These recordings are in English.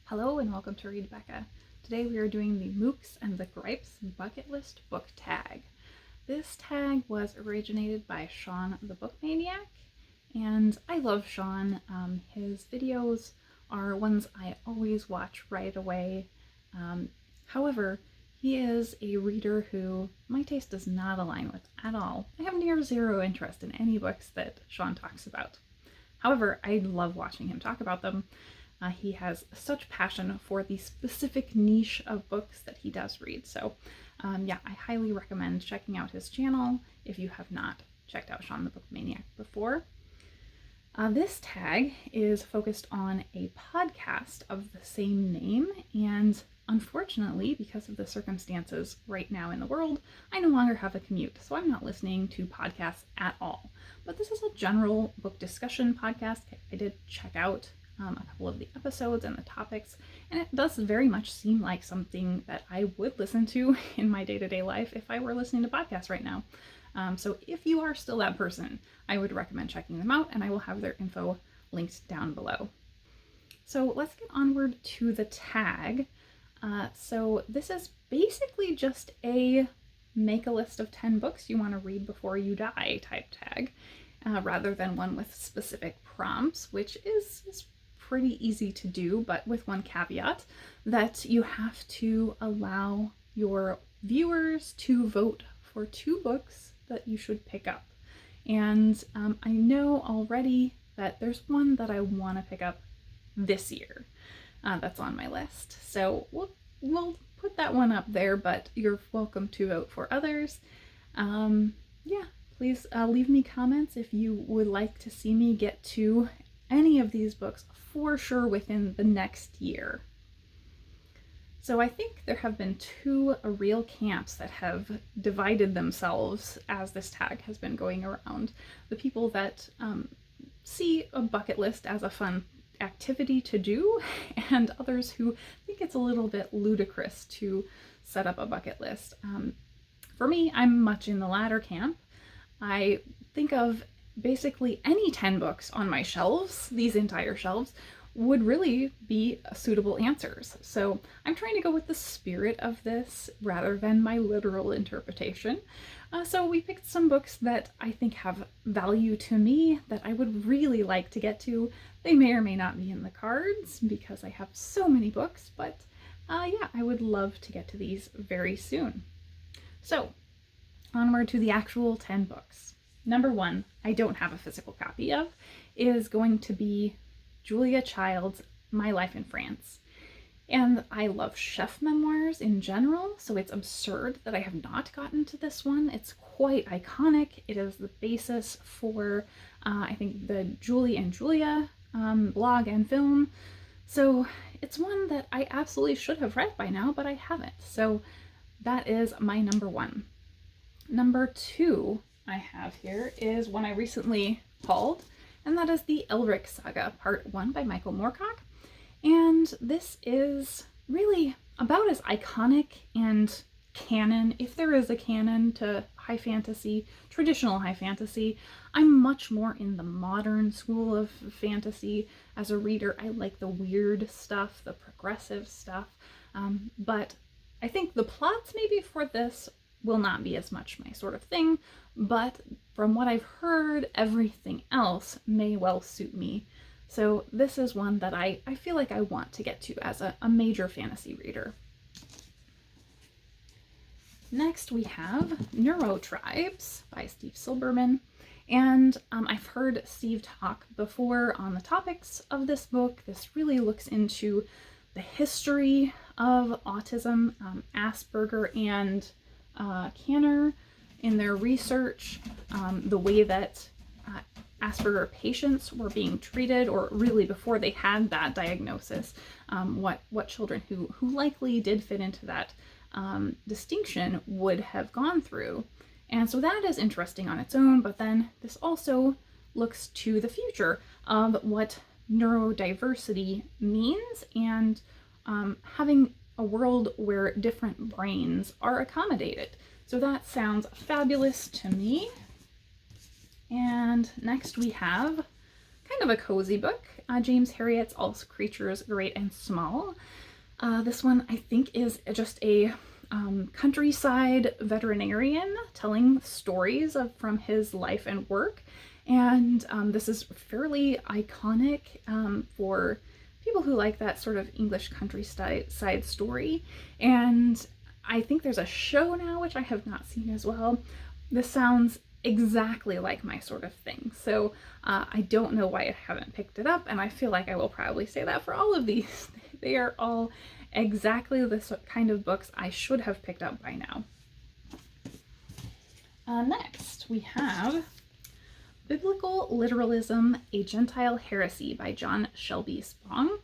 Hello and welcome to Read Becca. Today we are doing the Mookse and the Gripes bucket list book tag. This tag was originated by SHAWN the Book Maniac, and I love SHAWN. His videos are ones I always watch right away. However, he is a reader who my taste does not align with at all. I have near zero interest in any books that SHAWN talks about. However, I love watching him talk about them. He has such passion for the specific niche of books that he does read. So yeah, I highly recommend checking out his channel if you have not checked out SHAWN the Book Maniac before. This tag is focused on a podcast of the same name, and unfortunately, because of the circumstances right now in the world, I no longer have a commute, so I'm not listening to podcasts at all. But this is a general book discussion podcast. I did check out a couple of the episodes and the topics, and it does very much seem like something that I would listen to in my day-to-day life if I were listening to podcasts right now. So if you are still that person, I would recommend checking them out, and I will have their info linked down below. So let's get onward to the tag. So this is basically just a make a list of 10 books you want to read before you die type tag, rather than one with specific prompts, which is pretty easy to do, but with one caveat that you have to allow your viewers to vote for 2 books that you should pick up. And I know already that there's one that I want to pick up this year that's on my list. So we'll put that one up there, but you're welcome to vote for others. Yeah, please leave me comments if you would like to see me get to any of these books for sure within the next year. So I think there have been 2 real camps that have divided themselves as this tag has been going around. The people that see a bucket list as a fun activity to do, and others who think it's a little bit ludicrous to set up a bucket list. For me, I'm much in the latter camp. I think of basically any 10 books on my shelves, these entire shelves, would really be suitable answers. So I'm trying to go with the spirit of this rather than my literal interpretation. So we picked some books that I think have value to me that I would really like to get to. They may or may not be in the cards because I have so many books, but yeah, I would love to get to these very soon. So onward to the actual 10 books. Number 1, I don't have a physical copy of, is going to be Julia Child's My Life in France. And I love chef memoirs in general, so it's absurd that I have not gotten to this one. It's quite iconic. It is the basis for, I think, the Julie and Julia blog and film. So it's one that I absolutely should have read by now, but I haven't. So that is my number 1. Number 2 I have here is one I recently hauled, and that is the Elric Saga, Part 1 by Michael Moorcock. And this is really about as iconic and canon, if there is a canon to high fantasy, traditional high fantasy. I'm much more in the modern school of fantasy. As a reader, I like the weird stuff, the progressive stuff, but I think the plots maybe for this will not be as much my sort of thing, but from what I've heard, everything else may well suit me. So this is one that I feel like I want to get to as a major fantasy reader. Next we have Neurotribes by Steve Silberman. And I've heard Steve talk before on the topics of this book. This really looks into the history of autism, Asperger and Kanner in their research, the way that Asperger patients were being treated, or really before they had that diagnosis, what children who likely did fit into that distinction would have gone through. And so that is interesting on its own, but then this also looks to the future of what neurodiversity means, and having a world where different brains are accommodated. So that sounds fabulous to me. And next we have kind of a cozy book. James Herriot's All Creatures Great and Small. This one I think is just a countryside veterinarian telling stories from his life and work. And this is fairly iconic for people who like that sort of English countryside story. And I think there's a show now, which I have not seen as well. This sounds exactly like my sort of thing. So I don't know why I haven't picked it up, and I feel like I will probably say that for all of these. They are all exactly the kind of books I should have picked up by now. Next, we have Biblical Literalism, A Gentile Heresy by John Shelby Spong.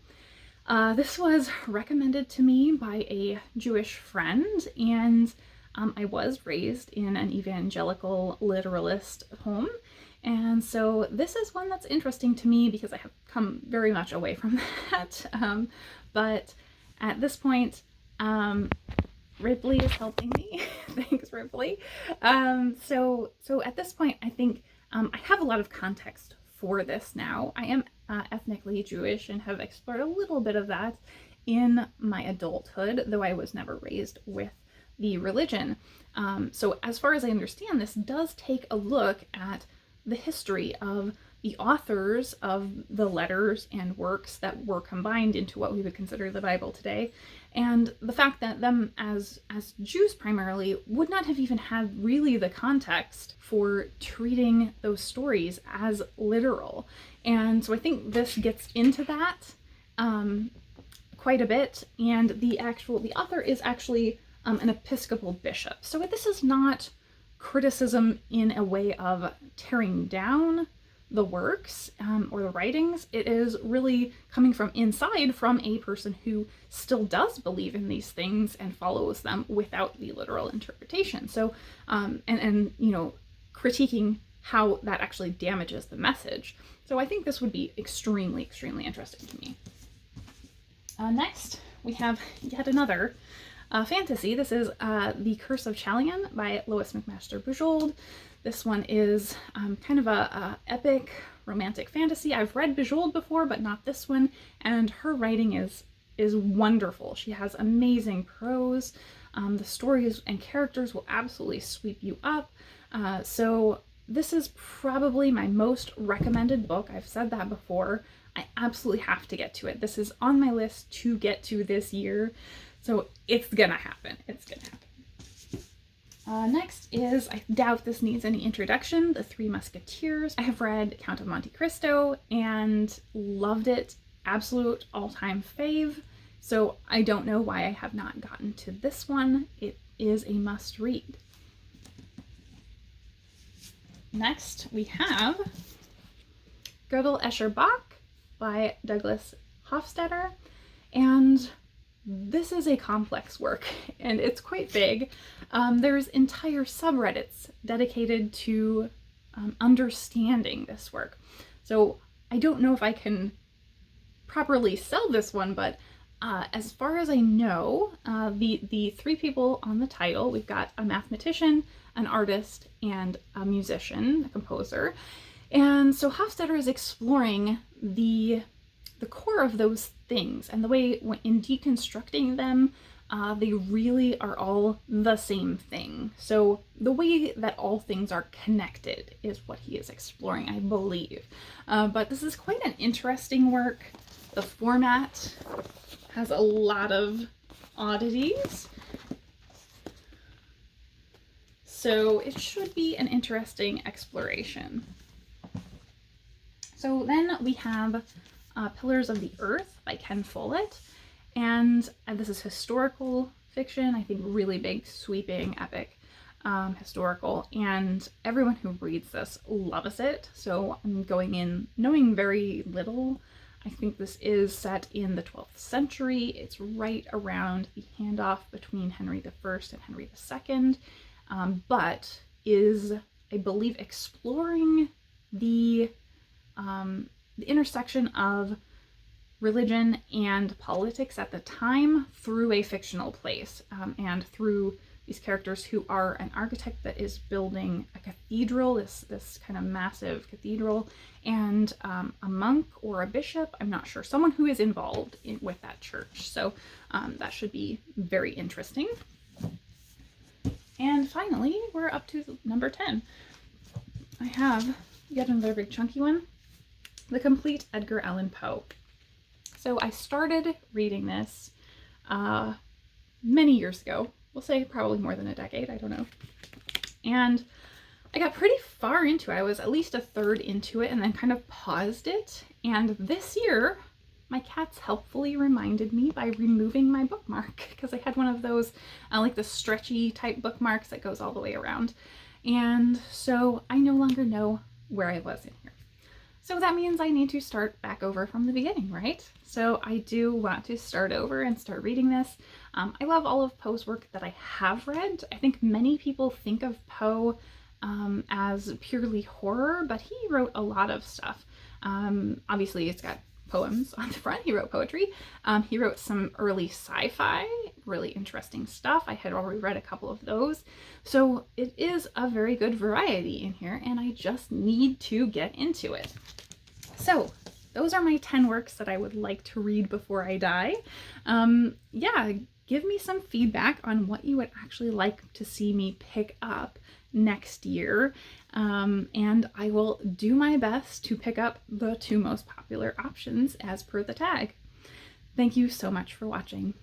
This was recommended to me by a Jewish friend, and I was raised in an evangelical literalist home. And so this is one that's interesting to me because I have come very much away from that. But at this point, Ripley is helping me. Thanks, Ripley. So at this point, I think I have a lot of context for this now. I am ethnically Jewish and have explored a little bit of that in my adulthood, though I was never raised with the religion. So as far as I understand, this does take a look at the history of the authors of the letters and works that were combined into what we would consider the Bible today, and the fact that them as Jews primarily would not have even had really the context for treating those stories as literal. And so I think this gets into that quite a bit, and the author is actually an Episcopal bishop. So this is not criticism in a way of tearing down the works or the writings. It is really coming from inside, from a person who still does believe in these things and follows them without the literal interpretation. So and you know, critiquing how that actually damages the message. So I think this would be extremely interesting to me. Next we have yet another fantasy. This is The Curse of Chalion by Lois McMaster Bujold. This one is kind of a epic romantic fantasy. I've read Bujold before, but not this one, and her writing is wonderful. She has amazing prose. The stories and characters will absolutely sweep you up. So this is probably my most recommended book. I've said that before. I absolutely have to get to it. This is on my list to get to this year. So it's gonna happen. It's gonna happen. Next is, I doubt this needs any introduction, The Three Musketeers. I have read Count of Monte Cristo and loved it. Absolute all-time fave. So I don't know why I have not gotten to this one. It is a must-read. Next we have Gödel Escher Bach by Douglas Hofstadter, and this is a complex work, and it's quite big. There's entire subreddits dedicated to understanding this work. So I don't know if I can properly sell this one, but as far as I know, the three people on the title, we've got a mathematician, an artist, and a musician, a composer. And so Hofstadter is exploring the core of those things, and the way in deconstructing them, they really are all the same thing. So the way that all things are connected is what he is exploring, I believe. But this is quite an interesting work. The format has a lot of oddities, so it should be an interesting exploration. So then we have Pillars of the Earth by Ken Follett, and this is historical fiction. I think really big, sweeping, epic historical, and everyone who reads this loves it. So I'm going in knowing very little. I think this is set in the 12th century. It's right around the handoff between Henry I and Henry II, but is, I believe, exploring the intersection of religion and politics at the time through a fictional place, and through these characters who are an architect that is building a cathedral, this kind of massive cathedral, and a monk or a bishop, I'm not sure, someone who is involved with that church. So that should be very interesting. And finally, we're up to number 10. I have yet another big chunky one, The Complete Edgar Allan Poe. So I started reading this many years ago. We'll say probably more than a decade, I don't know. And I got pretty far into it. I was at least a third into it and then kind of paused it. And this year, my cats helpfully reminded me by removing my bookmark, because I had one of those, like the stretchy type bookmarks that goes all the way around. And so I no longer know where I was in here. So that means I need to start back over from the beginning, right? So I do want to start over and start reading this. I love all of Poe's work that I have read. I think many people think of Poe as purely horror, but he wrote a lot of stuff. Obviously, it's got poems on the front. He wrote poetry. He wrote some early sci-fi, really interesting stuff. I had already read a couple of those. So it is a very good variety in here, and I just need to get into it. So those are my 10 works that I would like to read before I die. Yeah, give me some feedback on what you would actually like to see me pick up next year, and I will do my best to pick up the 2 most popular options as per the tag. Thank you so much for watching.